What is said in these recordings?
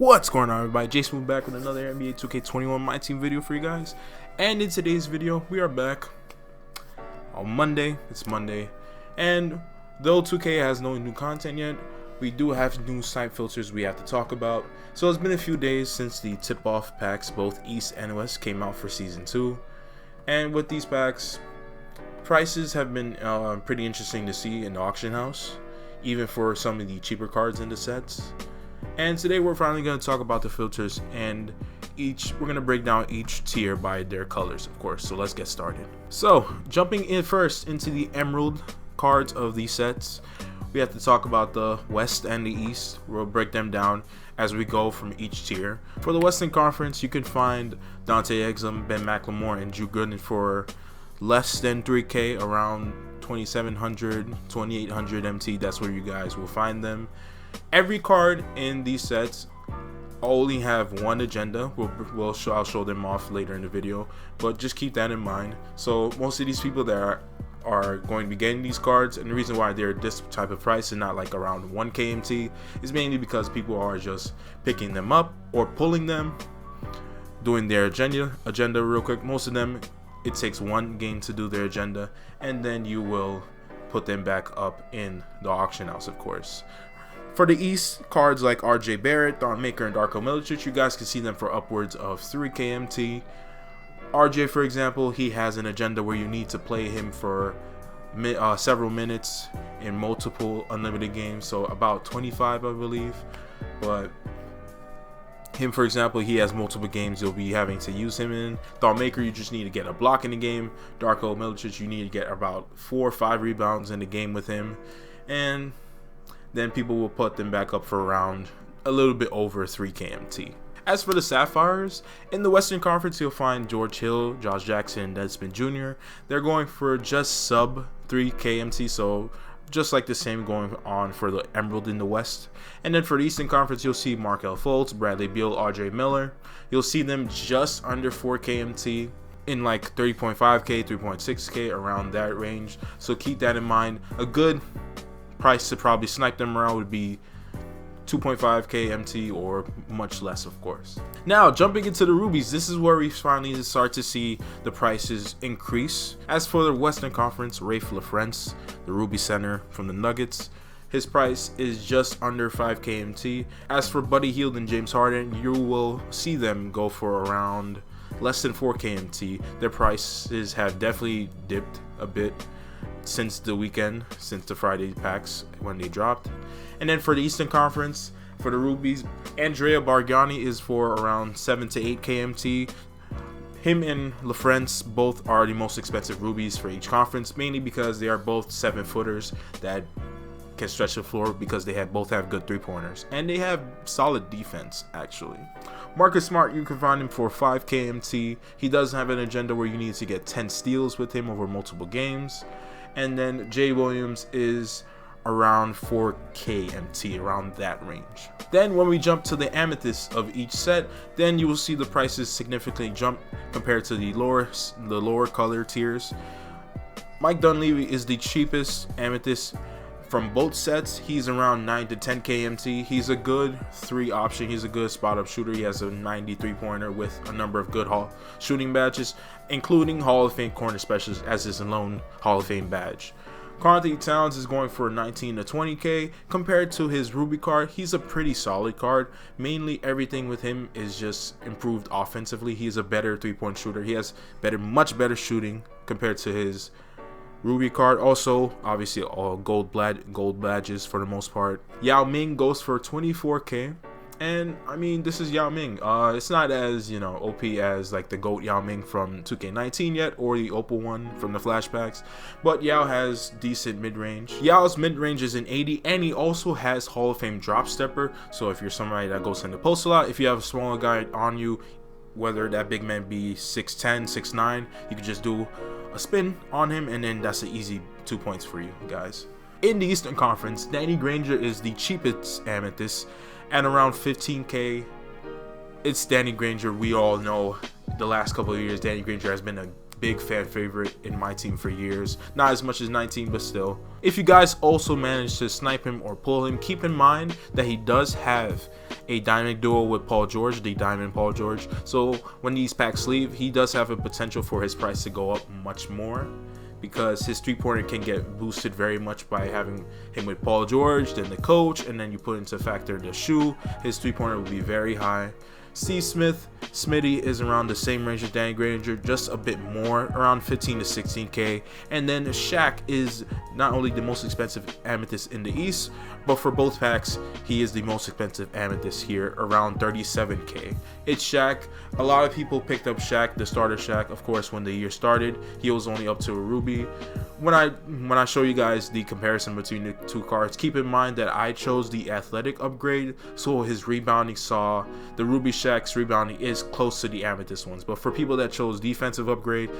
What's going on, everybody? Jason back with another NBA 2K21 MyTEAM video for you guys. And in today's video, we are back on Monday. It's Monday. And though 2K has no new content yet, we do have new SNIPE filters we have to talk about. So it's been a few days since the tip-off packs, both East and West, came out for Season 2. And with these packs, prices have been pretty interesting to see in the auction house, even for some of the cheaper cards in the sets. And today we're finally going to talk about the filters, and we're going to break down each tier by their colors, of course. So let's get started. So jumping in first into the emerald cards of these sets, we have to talk about the West and the East. We'll break them down as we go from each tier. For the Western Conference, you can find Dante Exum, Ben McLemore, and Drew Gooden for less than 3K, around 2,700, 2,800 MT. That's where you guys will find them. Every card in these sets only have one agenda. I'll show them off later in the video, but just keep that in mind. So most of these people that are going to be getting these cards, and the reason why they're this type of price and not like around 1K MT is mainly because people are just picking them up or pulling them, doing their agenda real quick. Most of them, it takes one game to do their agenda, and then you will put them back up in the auction house, of course. For the East, cards like RJ Barrett, Thon Maker, and Darko Milicic, you guys can see them for upwards of 3K MT. RJ, for example, he has an agenda where you need to play him for several minutes in multiple unlimited games, so about 25, I believe. But him, for example, he has multiple games you'll be having to use him in. Thon Maker, you just need to get a block in the game. Darko Milicic, you need to get about 4 or 5 rebounds in the game with him. And then people will put them back up for around a little bit over 3K MT. As for the Sapphires, in the Western Conference, you'll find George Hill, Josh Jackson, and Desmond Jr. They're going for just sub 3K MT, so just like the same going on for the Emerald in the West. And then for the Eastern Conference, you'll see Markelle Fultz, Bradley Beal, RJ Miller. You'll see them just under 4K MT, in like 30.5K, 3.6K, around that range. So keep that in mind. A good price to probably snipe them around would be 2.5K MT or much less, of course. Now jumping into the rubies, this is where we finally start to see the prices increase. As for the Western Conference, Rafe LaFrentz, the ruby center from the Nuggets, his price is just under 5K MT. As for Buddy Hield and James Harden, you will see them go for around less than 4K MT. Their prices have definitely dipped a bit since the weekend, since the Friday packs when they dropped. And then for the Eastern Conference, for the rubies, Andrea Bargnani is for around 7 to 8K MT. Him and LaFrentz both are the most expensive rubies for each conference, mainly because they are both 7-footers that can stretch the floor, because they both have good 3-pointers, and they have solid defense actually. Marcus Smart, you can find him for 5K MT. He does have an agenda where you need to get 10 steals with him over multiple games. And then Jay Williams is around 4K MT, around that range. Then when we jump to the amethyst of each set, then you will see the prices significantly jump compared to the lower color tiers. Mike Dunleavy is the cheapest amethyst from both sets. He's around 9 to 10K MT. He's a good 3 option. He's a good spot up shooter. He has a 93-pointer with a number of good shooting badges, including Hall of Fame corner specialist as his lone Hall of Fame badge. Karl-Anthony Towns is going for 19 to 20K. Compared to his Ruby card, he's a pretty solid card. Mainly everything with him is just improved offensively. He's a better 3-point shooter. He has much better shooting compared to his Ruby card. Also, obviously all gold badges for the most part. Yao Ming goes for 24K. And I mean, this is Yao Ming. It's not as, OP as like the GOAT Yao Ming from 2K19 yet, or the Opal one from the flashbacks, but Yao has decent mid-range. Yao's mid-range is an 80, and he also has Hall of Fame drop stepper. So if you're somebody that goes in the post a lot, if you have a smaller guy on you, whether that big man be 6'10", 6'9", you can just do a spin on him, and then that's an easy 2 points for you guys. In the Eastern Conference, Danny Granger is the cheapest amethyst at around 15K. It's Danny Granger. We all know the last couple of years Danny Granger has been a big fan favorite in my team for years. Not as much as 19, but still. If you guys also manage to snipe him or pull him, keep in mind that he does have a diamond duo with Paul George, the Diamond Paul George. So when these packs leave, he does have a potential for his price to go up much more, because his three-pointer can get boosted very much by having him with Paul George, then the coach, and then you put into factor the shoe. His three-pointer will be very high. Steve Smith, Smitty is around the same range as Danny Granger, just a bit more, around 15 to 16K. And then Shaq is not only the most expensive amethyst in the East, but for both packs, he is the most expensive amethyst here, around 37K. It's Shaq. A lot of people picked up Shaq, the starter Shaq, of course, when the year started. He was only up to a ruby. When I show you guys the comparison between the two cards, keep in mind that I chose the athletic upgrade, so his rebounding the ruby Shaq's rebounding is close to the amethyst ones. But for people that chose defensive upgrade,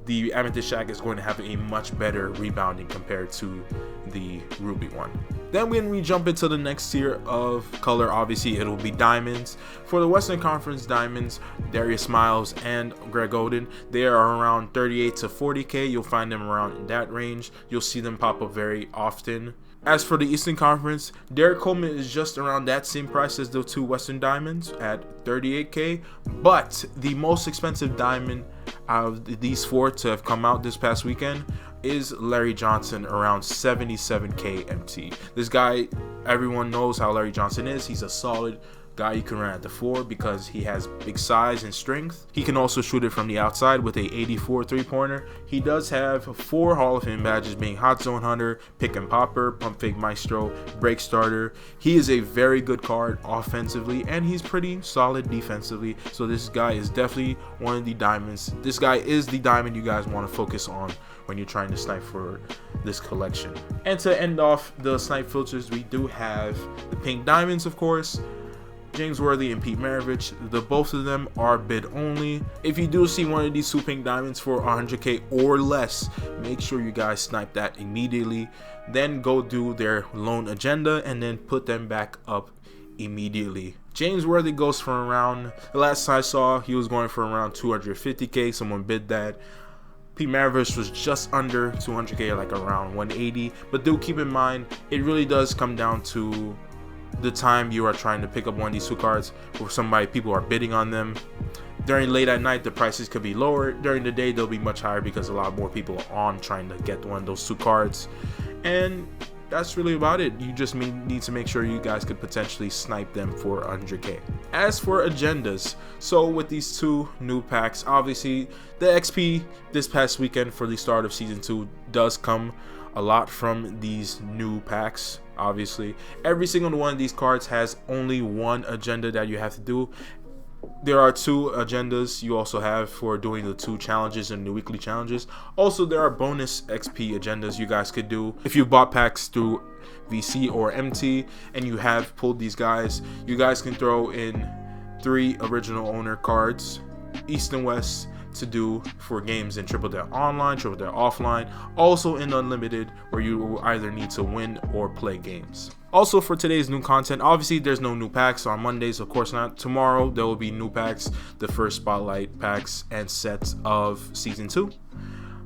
the amethyst Shaq is going to have a much better rebounding compared to the ruby one. Then when we jump into the next tier of color, obviously it'll be diamonds. For the Western Conference diamonds, Darius Miles and Greg Oden, they are around 38 to 40K. You'll find them around in that range. You'll see them pop up very often. As for the Eastern Conference, Derek Coleman is just around that same price as the two Western Diamonds at 38K. But the most expensive diamond out of these four to have come out this past weekend is Larry Johnson, around 77K MT. This guy, everyone knows how Larry Johnson is. He's a solid guy you can run at the 4 because he has big size and strength. He can also shoot it from the outside with a 84 three-pointer. He does have 4 Hall of Fame badges, being Hot Zone Hunter, Pick and Popper, Pump Fake Maestro, Break Starter. He is a very good card offensively, and he's pretty solid defensively. So this guy is definitely one of the diamonds. This guy is the diamond you guys want to focus on when you're trying to snipe for this collection. And to end off the snipe filters, we do have the pink diamonds, of course. James Worthy and Pete Maravich, both of them are bid only. If you do see one of these two pink diamonds for 100K or less, make sure you guys snipe that immediately. Then go do their loan agenda and then put them back up immediately. James Worthy goes for around, the last I saw, he was going for around 250K. Someone bid that. Pete Maravich was just under 200K, like around 180. But do keep in mind, it really does come down to the time you are trying to pick up one of these two cards, where people are bidding on them. During late at night, the prices could be lower. During the day, they'll be much higher because a lot more people are on trying to get one of those two cards. And that's really about it. You just need to make sure you guys could potentially snipe them for 100K. As for agendas, so with these two new packs, obviously the XP this past weekend for the start of season 2 does come a lot from these new packs. Obviously, every single one of these cards has only one agenda that you have to do. There are 2 agendas you also have for doing the 2 challenges and the weekly challenges. Also, there are bonus XP agendas you guys could do. If you bought packs through VC or MT and you have pulled these guys, you guys can throw in 3 original owner cards, East and West, to do for games in Triple Dare Online, Triple Dare Offline, also in Unlimited, where you will either need to win or play games. Also, for today's new content, obviously there's no new packs on Mondays, of course not. Tomorrow there will be new packs, the first spotlight packs and sets of season 2.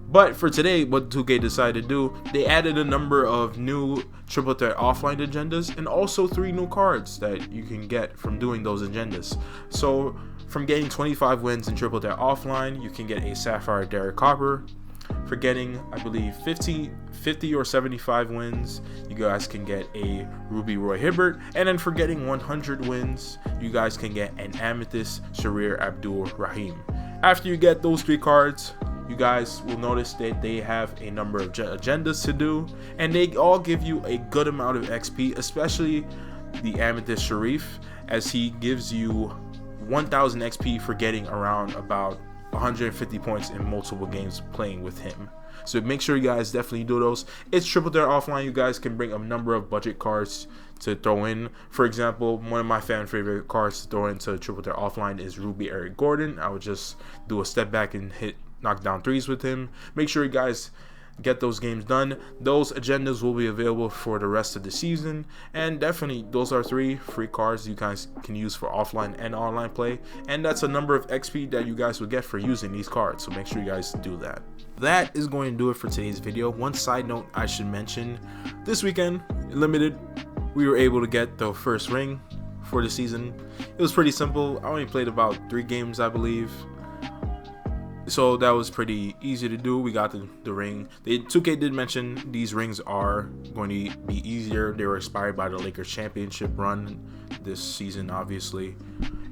But for today, what 2K decided to do, they added a number of new Triple Threat offline agendas and also 3 new cards that you can get from doing those agendas. So from getting 25 wins in Triple Threat offline, you can get a Sapphire Derek Copper. For getting, I believe, 50 or 75 wins, you guys can get a Ruby Roy Hibbert. And then for getting 100 wins, you guys can get an Amethyst Sharir Abdul Rahim. After you get those 3 cards, you guys will notice that they have a number of agendas to do, and they all give you a good amount of XP, especially the Amethyst Sharif, as he gives you 1000 XP for getting around about 150 points in multiple games playing with him. So make sure you guys definitely do those. It's Triple Dare Offline. You guys can bring a number of budget cards to throw in. For example, one of my fan favorite cards to throw into Triple Dare Offline is Ruby Eric Gordon. I would just do a step back and knock down 3s with him. Make sure you guys get those games done. Those agendas will be available for the rest of the season, and definitely those are 3 free cards you guys can use for offline and online play, and that's a number of XP that you guys will get for using these cards, so make sure you guys do that. That is going to do it for today's video. One side note I should mention, this weekend limited, we were able to get the first ring for the season. It was pretty simple. I only played about 3 games, I believe, so that was pretty easy to do. We got the ring. 2K did mention these rings are going to be easier. They were inspired by the Lakers championship run this season, obviously.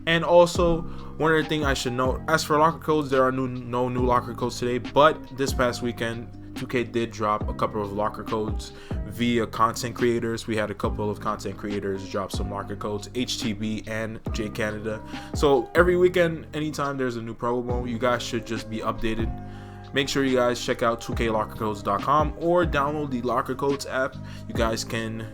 And also, one other thing I should note, as for locker codes, there are no new locker codes today, but this past weekend 2K did drop a couple of locker codes via content creators. We had a couple of content creators drop some locker codes, HTB and J Canada. So every weekend, anytime there's a new promo, you guys should just be updated. Make sure you guys check out 2klockercodes.com or download the Locker Codes app. You guys can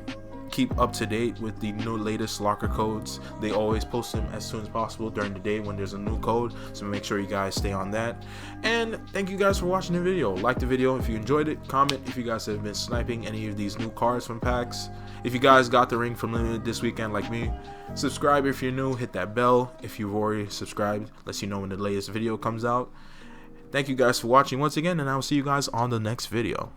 keep up to date with the new latest locker codes. They always post them as soon as possible during the day when there's a new code, so make sure you guys stay on that. And thank you guys for watching the video. Like the video if you enjoyed it, comment if you guys have been sniping any of these new cards from packs, if you guys got the ring from limited this weekend like me, subscribe if you're new, hit that bell if you've already subscribed, lets you know when the latest video comes out. Thank you guys for watching once again, and I will see you guys on the next video.